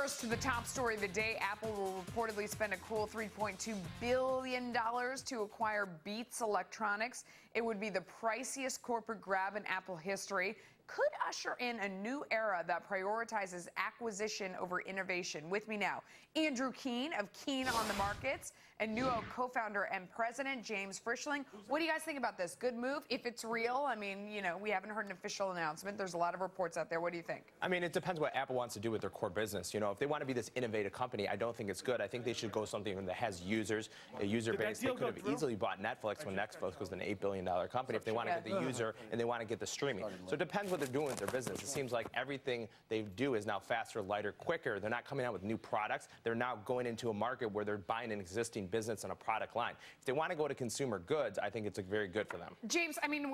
First, to the top story of the day, Apple will reportedly spend a cool $3.2 billion to acquire Beats Electronics. It would be the priciest corporate grab in Apple history. Could usher in a new era that prioritizes acquisition over innovation. With me now, Andrew Keen of Keen on the Markets and NewOak's co-founder and president, James Frischling. What do you guys think about this? Good move? If it's real, I mean, you know, we haven't heard an official announcement. There's a lot of reports out there. What do you think? I mean, it depends what Apple wants to do with their core business. You know, if they want to be this innovative company, I don't think it's good. I think they should go something that has users, a user base. They could have easily bought Netflix when Netflix was an $8 billion company if they want to get the user and they want to get the streaming. So it depends what they're doing with their business. It seems like everything they do is now faster, lighter, quicker. They're not coming out with new products. They're now going into a market where they're buying an existing business and a product line. If they want to go to consumer goods, I think it's very good for them. James, I mean,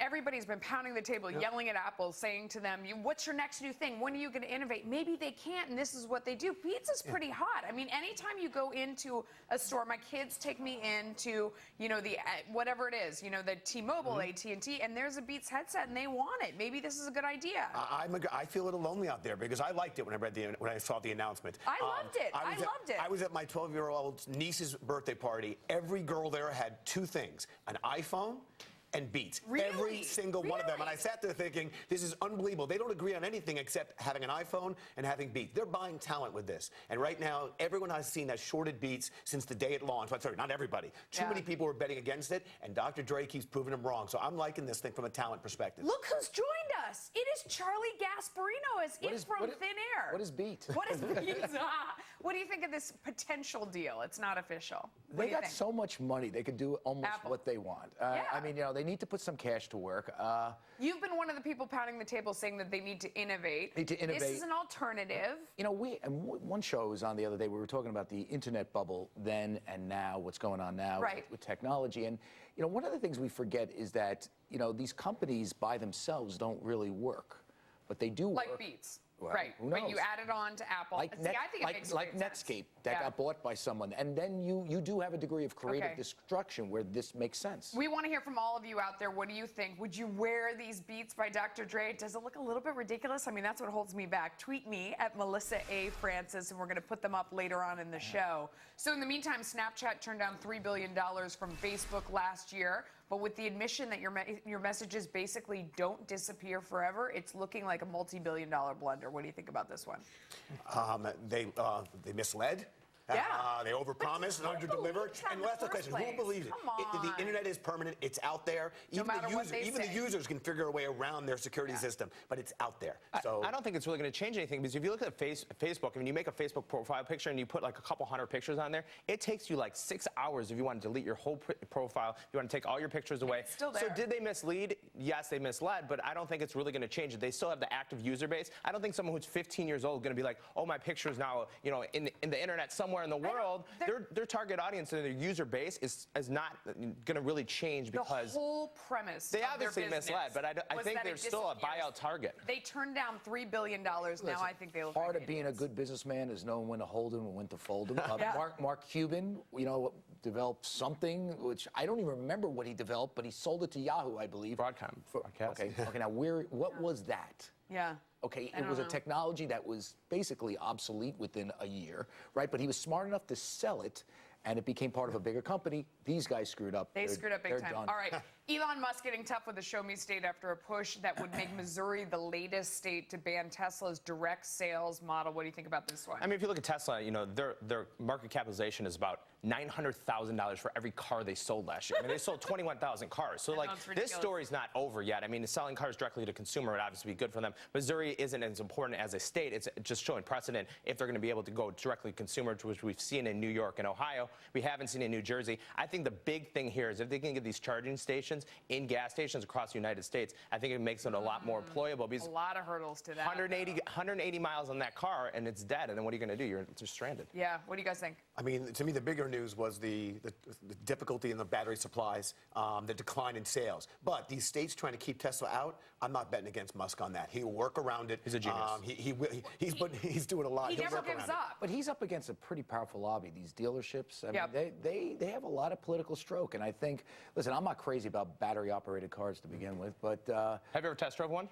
everybody's been pounding the table, yelling at Apple, saying to them, what's your next new thing? When are you going to innovate? Maybe they can't, and this is what they do. Beats is pretty hot. I mean, anytime you go into a store, my kids take me into, you know, the whatever it is, you know, the T-Mobile, AT&T, and there's a Beats headset, and they want it. Maybe this is a good idea. I feel a little lonely out there because I liked it when I saw the announcement. I loved it. I loved it. I was at my 12-year-old niece's birthday party. Every girl there had two things: an iPhone and Beats. Really? Every single one of them. And I sat there thinking, this is unbelievable. They don't agree on anything except having an iPhone and having Beats. They're buying talent with this. And right now, everyone I've seen has shorted Beats since the day it launched. Well, sorry, not everybody. Too many people were betting against it, and Dr. Dre keeps proving them wrong. So I'm liking this thing from a talent perspective. Look who's joined us. It is Charlie Gasparino as from Thin Air. What is Beat? What is Beats? What do you think of this potential deal? It's not official. They got so much money, they could do almost what they want. I mean, you know, they need to put some cash to work. You've been one of the people pounding the table saying that they need to innovate. This is an alternative. You know, one show was on the other day. We were talking about the internet bubble then and now, what's going on now with technology. And, you know, one of the things we forget is that, you know, these companies by themselves don't really work, but they do work. Like Beats. Well, right, but you added on to Apple. Like Netscape that got bought by someone, and then you do have a degree of creative destruction where this makes sense. We want to hear from all of you out there. What do you think? Would you wear these Beats by Dr. Dre? Does it look a little bit ridiculous? I mean, that's what holds me back. Tweet me at Melissa A. Francis, and we're going to put them up later on in the show. So in the meantime, Snapchat turned down $3 billion from Facebook last year, but with the admission that your messages basically don't disappear forever, it's looking like a multi-billion-dollar blunder. What do you think about this one? They misled. They overpromised and underdelivered. And that's the question: who believes it? The internet is permanent. It's out there. Even the users can figure a way around their security system, but it's out there. So I don't think it's really going to change anything, because if you look at Facebook, I mean, you make a Facebook profile picture and you put like a couple hundred pictures on there, it takes you like 6 hours if you want to delete your whole profile. You want to take all your pictures away. It's still there. So did they mislead? Yes, they misled, but I don't think it's really going to change it. They still have the active user base. I don't think someone who's 15 years old is going to be like, oh, my picture is now, you know, in the internet somewhere in the world. Their target audience and their user base is not going to really change, because the whole premise they of obviously their misled, but I think they're still a buyout target. They turned down $3 billion. Listen, now I think they look part like of being a good businessman is knowing when to hold them and when to fold them. Mark Cuban, you know, developed something which I don't even remember what he developed, but he sold it to Yahoo, I believe. Broadcom. Okay. Now what was that? Yeah. Okay, it was a technology that was basically obsolete within a year, right? But he was smart enough to sell it, and it became part of a bigger company. These guys screwed up. They screwed up big time. Done. All right. Elon Musk getting tough with the Show Me State after a push that would make Missouri the latest state to ban Tesla's direct sales model. What do you think about this one? I mean, if you look at Tesla, you know, their market capitalization is about $900,000 for every car they sold last year. I mean, they sold 21,000 cars. So, like, this story's not over yet. I mean, selling cars directly to consumer would obviously be good for them. Missouri isn't as important as a state. It's just showing precedent if they're going to be able to go directly to consumer, which we've seen in New York and Ohio. We haven't seen in New Jersey. I think the big thing here is if they can get these charging stations in gas stations across the United States, I think it makes it a lot more employable. Because a lot of hurdles to that. 180 miles on that car, and it's dead. And then what are you going to do? You're just stranded. Yeah. What do you guys think? I mean, to me, the bigger news was the difficulty in the battery supplies, the decline in sales. But these states trying to keep Tesla out, I'm not betting against Musk on that. He will work around it. He's a genius. He's doing a lot. He never gives up. But he's up against a prety powerful lobby. These dealerships, I mean, they have a lot of political stroke. And I think, listen, I'm not crazy about battery-operated cars to begin with, but... Have you ever test drove one?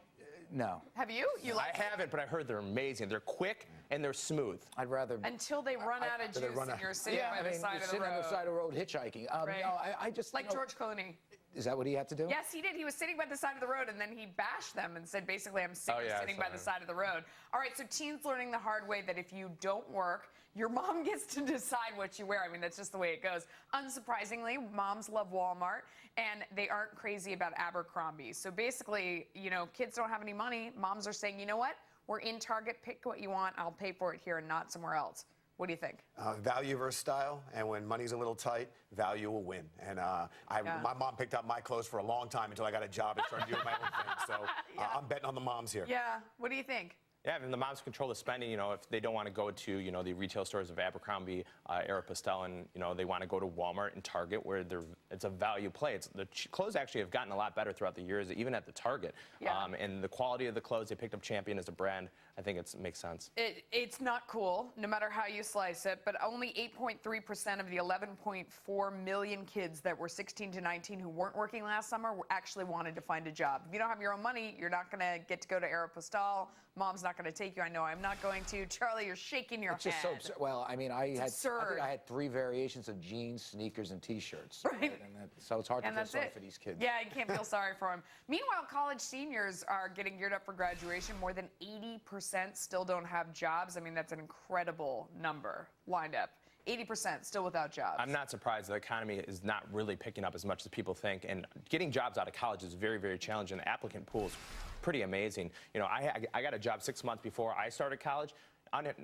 No. Have you? You like I haven't, but I heard they're amazing. They're quick and they're smooth. I'd rather... Until they run out of juice and you're sitting by the side of the sitting road. on the side of the road hitchhiking. Right. No, I just... Like George Clooney. Is that what he had to do? Yes, he did. He was sitting by the side of the road, and then he bashed them and said, basically, I'm sick of sitting by the side of the road. All right, so teens learning the hard way that if you don't work, your mom gets to decide what you wear. I mean, that's just the way it goes. Unsurprisingly, moms love Walmart, and they aren't crazy about Abercrombie. So basically, you know, kids don't have any money. Moms are saying, you know what? We're in Target. Pick what you want. I'll pay for it here and not somewhere else. What do you think? Value versus style, and when money's a little tight, value will win. And my mom picked out my clothes for a long time until I got a job and started doing my own thing. So I'm betting on the moms here. Yeah. What do you think? Yeah, and the moms control the spending. You know, if they don't want to go to, you know, the retail stores of Abercrombie, Aeropostale, and, you know, they want to go to Walmart and Target where it's a value play. The clothes actually have gotten a lot better throughout the years, even at the Target. Yeah. And the quality of the clothes, they picked up Champion as a brand. I think it makes sense. It's not cool, no matter how you slice it, but only 8.3% of the 11.4 million kids that were 16 to 19 who weren't working last summer actually wanted to find a job. If you don't have your own money, you're not going to get to go to Aeropostale. Mom's not going to take you. I know I'm not going to. Charlie, you're shaking your head. It's just so absurd. Well, I mean, I think absurd. I had 3 variations of jeans, sneakers, and T-shirts. Right. So it's hard to feel sorry for these kids. Yeah, you can't feel sorry for them. Meanwhile, college seniors are getting geared up for graduation. More than 80% still don't have jobs. I mean, that's an incredible number lined up. 80% still without jobs. I'm not surprised. The economy is not really picking up as much as people think, and getting jobs out of college is very, very challenging. The applicant pool is pretty amazing. You know, I got a job 6 months before I started college.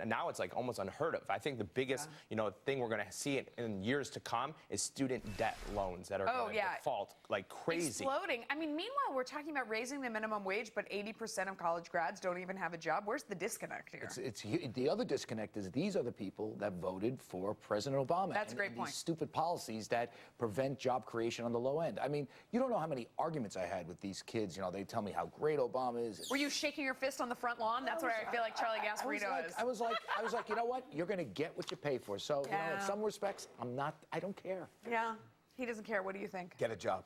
Now it's like almost unheard of. I think the biggest, you know, thing we're going to see in years to come is student debt loans that are going to default like crazy. Exploding. I mean, meanwhile, we're talking about raising the minimum wage, but 80% of college grads don't even have a job. Where's the disconnect here? The other disconnect is these are the people that voted for President Obama. That's a great point. These stupid policies that prevent job creation on the low end. I mean, you don't know how many arguments I had with these kids. You know, they tell me how great Obama is. Were you shaking your fist on the front lawn? That's where I feel like Charlie Gasparino is. I was like, you know what? You're going to get what you pay for. So, you know, in some respects, I don't care. Yeah, he doesn't care. What do you think? Get a job.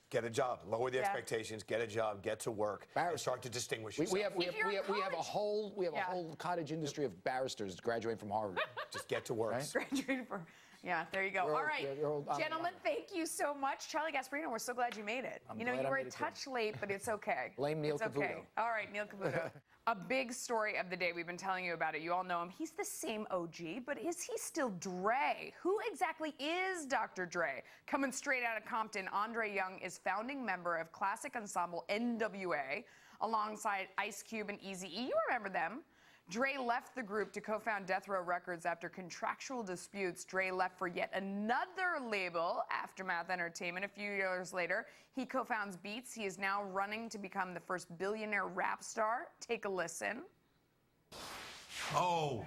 Get a job. Lower the expectations. Get a job. Get to work. And start to distinguish yourself. We have a whole cottage industry of barristers graduating from Harvard. Just get to work. Right? Graduating from. Yeah, there you go. All right, gentlemen, thank you so much. Charlie Gasparino, we're so glad you made it. You know, you were a touch late, but it's okay. Blame Neil Cavuto. Okay. All right, Neil Cavuto. A big story of the day. We've been telling you about it. You all know him. He's the same OG, but is he still Dre? Who exactly is Dr. Dre? Coming straight out of Compton, Andre Young is founding member of classic ensemble NWA alongside Ice Cube and Eazy-E. You remember them. Dre left the group to co-found Death Row Records after contractual disputes. Dre left for yet another label, Aftermath Entertainment. A few years later, he co-founds Beats. He is now running to become the first billionaire rap star. Take a listen. Oh,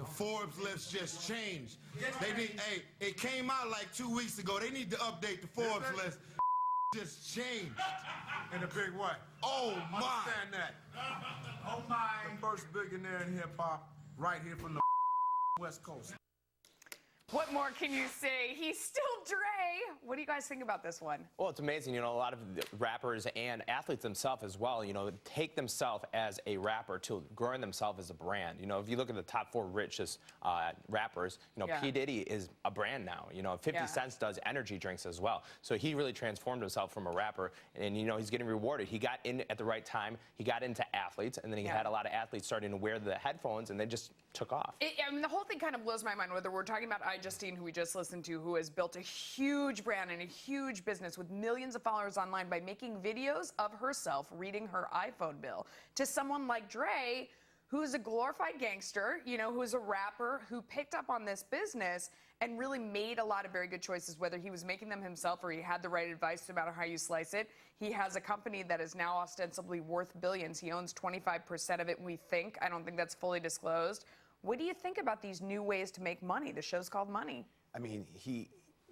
the Forbes list just changed. Hey, it came out like 2 weeks ago. They need to update the Forbes list. Just changed. In a big way. Oh, my. Understand that. Oh, my. The first billionaire in hip-hop right here from the West Coast. What more can you say? He's still Dre. What do you guys think about this one? Well, it's amazing. You know, a lot of rappers and athletes themselves as well, you know, take themselves as a rapper to growing themselves as a brand. You know, if you look at the top 4 richest rappers, you know, P. Diddy is a brand now. You know, 50 Cent does energy drinks as well. So he really transformed himself from a rapper, and, you know, he's getting rewarded. He got in at the right time. He got into athletes, and then he had a lot of athletes starting to wear the headphones, and they just took off. I mean, the whole thing kind of blows my mind, whether we're talking about Justine, who we just listened to, who has built a huge brand and a huge business with millions of followers online by making videos of herself reading her iPhone bill, to someone like Dre, who's a glorified gangster, you know, who's a rapper, who picked up on this business and really made a lot of very good choices, whether he was making them himself or he had the right advice, no matter how you slice it. He has a company that is now ostensibly worth billions. He owns 25% of it, we think. I don't think that's fully disclosed. What do you think about these new ways to make money? The show's called Money. I mean,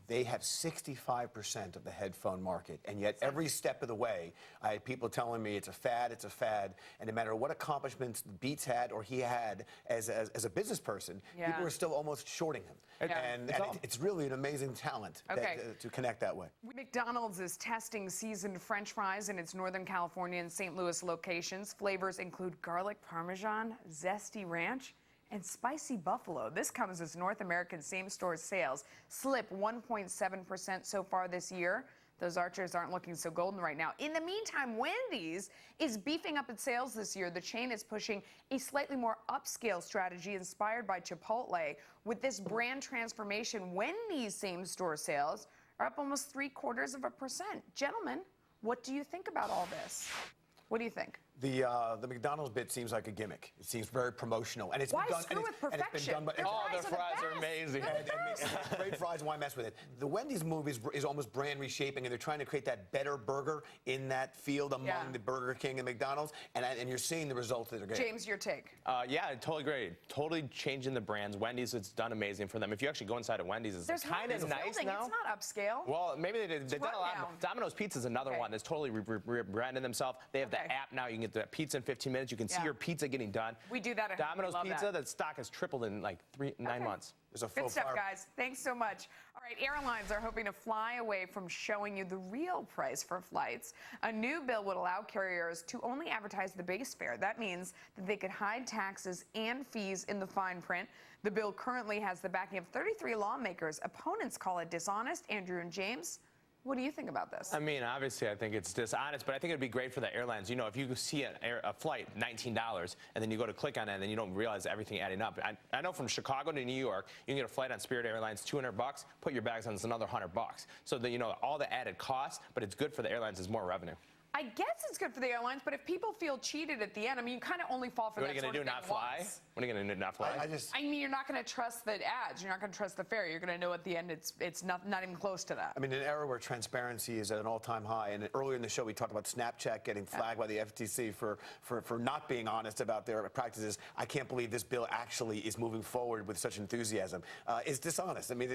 They have 65% of the headphone market, and yet every step of the way, I had people telling me it's a fad, and no matter what accomplishments Beats had or he had as a business person, people were still almost shorting him. And it's really an amazing talent to connect that way. McDonald's is testing seasoned French fries in its Northern California and St. Louis locations. Flavors include garlic parmesan, zesty ranch, and spicy buffalo. This comes as North American same-store sales slip 1.7% so far this year. Those archers aren't looking so golden right now. In the meantime, Wendy's is beefing up its sales this year. The chain is pushing a slightly more upscale strategy inspired by Chipotle. With this brand transformation, Wendy's same-store sales are up almost 0.75%. Gentlemen, what do you think about all this? What do you think? The McDonald's bit seems like a gimmick. It seems very promotional, and it's why been done. screw with perfection? The fries are amazing. Great fries. Why mess with it? The Wendy's move is almost brand reshaping, and they're trying to create that better burger in that field among the Burger King and McDonald's, and you're seeing the results that they're getting. James, your take? Yeah, I totally agree. Totally changing the brands. Wendy's, it's done amazing for them. If you actually go inside of Wendy's, it's kind of nice now. It's not upscale. Well, maybe they've done a lot. Domino's Pizza is another one that's totally rebranded themselves. They have the app now. You can get the pizza in 15 minutes. You can see your pizza getting done. We do that at home. Domino's Pizza, that stock has tripled in like 9 months. Good stuff, guys. Thanks so much. All right, airlines are hoping to fly away from showing you the real price for flights. A new bill would allow carriers to only advertise the base fare. That means that they could hide taxes and fees in the fine print. The bill currently has the backing of 33 lawmakers. Opponents call it dishonest. Andrew and James, what do you think about this? I mean, obviously, I think it's dishonest, but I think it'd be great for the airlines. You know, if you see a flight, $19, and then you go to click on it, and then you don't realize everything adding up. I know from Chicago to New York, you can get a flight on Spirit Airlines, $200. Put your bags on, it's another $100. So that, you know, all the added costs, but it's good for the airlines. Is more revenue. I guess it's good for the airlines, but if people feel cheated at the end, I mean, you kind of only fall for that sort of thing once. What are you going to do, not fly? What are you going to do, not fly? I mean, you're not going to trust the ads. You're not going to trust the fare. You're going to know at the end it's not even close to that. I mean, in an era where transparency is at an all-time high, and earlier in the show we talked about Snapchat getting flagged by the FTC for not being honest about their practices. I can't believe this bill actually is moving forward with such enthusiasm. It's dishonest. I mean,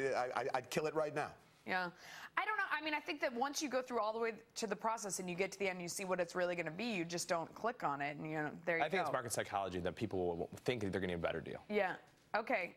I'd kill it right now. Yeah. I don't know. I mean, I think that once you go through all the way to the process and you get to the end and you see what it's really going to be, you just don't click on it, and there you go. I think it's market psychology that people will think they're going to get a better deal. Yeah. Okay.